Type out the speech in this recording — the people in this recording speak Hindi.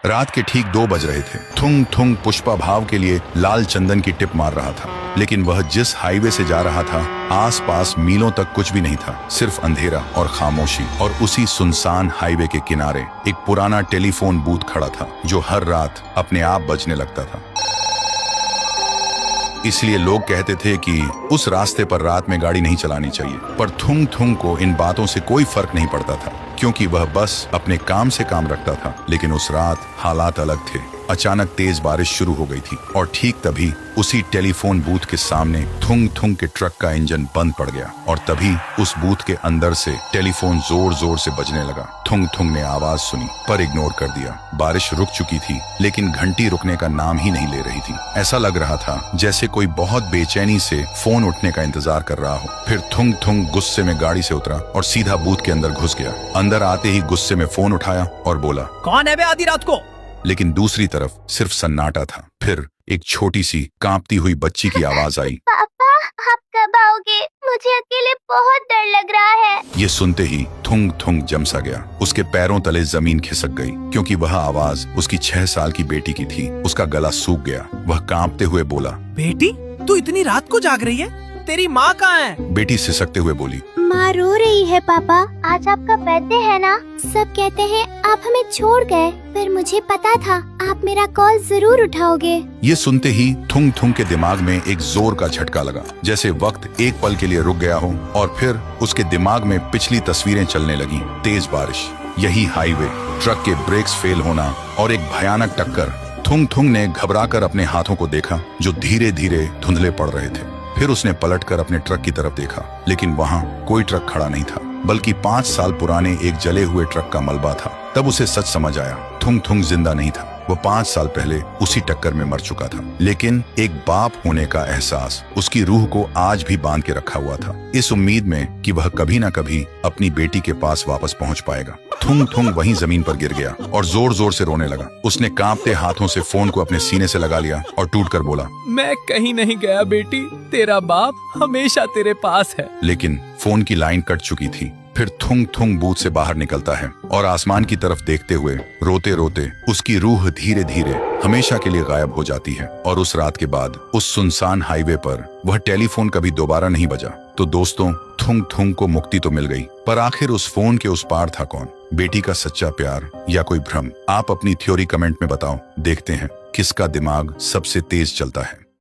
रात के ठीक 2 बज रहे थे। थुंग थुंग पुष्पा भाव के लिए लाल चंदन की टिप मार रहा था, लेकिन वह जिस हाईवे से जा रहा था आसपास मीलों तक कुछ भी नहीं था, सिर्फ अंधेरा और खामोशी। और उसी सुनसान हाईवे के किनारे एक पुराना टेलीफोन बूथ खड़ा था जो हर रात अपने आप बजने लगता था। इसलिए लोग कहते थे कि उस रास्ते पर रात में गाड़ी नहीं चलानी चाहिए। पर थुंग थुंग को इन बातों से कोई फर्क नहीं पड़ता था, क्योंकि वह बस अपने काम से काम रखता था। लेकिन उस रात हालात अलग थे। अचानक तेज बारिश शुरू हो गई थी और ठीक तभी उसी टेलीफोन बूथ के सामने थुंग थुंग के ट्रक का इंजन बंद पड़ गया और तभी उस बूथ के अंदर से टेलीफोन जोर जोर से बजने लगा। थुंग थुंग ने आवाज सुनी पर इग्नोर कर दिया। बारिश रुक चुकी थी, लेकिन घंटी रुकने का नाम ही नहीं ले रही थी। ऐसा लग रहा था जैसे कोई बहुत बेचैनी से फोन उठने का इंतजार कर रहा हो। फिर थुंग थुंग गुस्से में गाड़ी से उतरा और सीधा बूथ के अंदर घुस गया। अंदर आते ही गुस्से में फोन उठाया और बोला, कौन है बे आधी रात को? लेकिन दूसरी तरफ सिर्फ सन्नाटा था। फिर एक छोटी सी कांपती हुई बच्ची की आवाज आई, पापा आप कब आओगे? मुझे अकेले बहुत डर लग रहा है। ये सुनते ही थुंग थुंग जमसा गया। उसके पैरों तले जमीन खिसक गई, क्योंकि वह आवाज उसकी 6 साल की बेटी की थी। उसका गला सूख गया। वह कांपते हुए बोला, बेटी तू इतनी रात को जाग रही है? तेरी माँ कहाँ है? बेटी सिसकते हुए बोली, माँ रो रही है पापा। आज आपका बर्थडे है ना? सब कहते हैं आप हमें छोड़ गए, पर मुझे पता था आप मेरा कॉल जरूर उठाओगे। ये सुनते ही थुंग थुंग के दिमाग में एक जोर का झटका लगा, जैसे वक्त एक पल के लिए रुक गया हो। और फिर उसके दिमाग में पिछली तस्वीरें चलने लगी। तेज बारिश, यही हाईवे, ट्रक के ब्रेक्स फेल होना और एक भयानक टक्कर। थुंग थुंग ने घबराकर अपने हाथों को देखा जो धीरे धीरे धुंधले पड़ रहे थे। फिर उसने पलटकर अपने ट्रक की तरफ देखा, लेकिन वहां कोई ट्रक खड़ा नहीं था, बल्कि 5 साल पुराने एक जले हुए ट्रक का मलबा था। तब उसे सच समझ आया, थुंग थुंग जिंदा नहीं था। वो 5 साल पहले उसी टक्कर में मर चुका था। लेकिन एक बाप होने का एहसास उसकी रूह को आज भी बांध के रखा हुआ था, इस उम्मीद में कि वह कभी न कभी अपनी बेटी के पास वापस पहुंच पाएगा। थुंग थुंग वहीं जमीन पर गिर गया और जोर जोर से रोने लगा। उसने कांपते हाथों से फोन को अपने सीने से लगा लिया और टूटकर बोला, मैं कहीं नहीं गया बेटी, तेरा बाप हमेशा तेरे पास है। लेकिन फोन की लाइन कट चुकी थी। फिर थुंग थुंग बूथ से बाहर निकलता है और आसमान की तरफ देखते हुए रोते रोते उसकी रूह धीरे धीरे हमेशा के लिए गायब हो जाती है। और उस रात के बाद उस सुनसान हाईवे पर वह टेलीफोन कभी दोबारा नहीं बजा। तो दोस्तों, थुंग थुंग को मुक्ति तो मिल गई, पर आखिर उस फोन के उस पार था कौन? बेटी का सच्चा प्यार या कोई भ्रम? आप अपनी थ्योरी कमेंट में बताओ। देखते हैं किसका दिमाग सबसे तेज चलता है।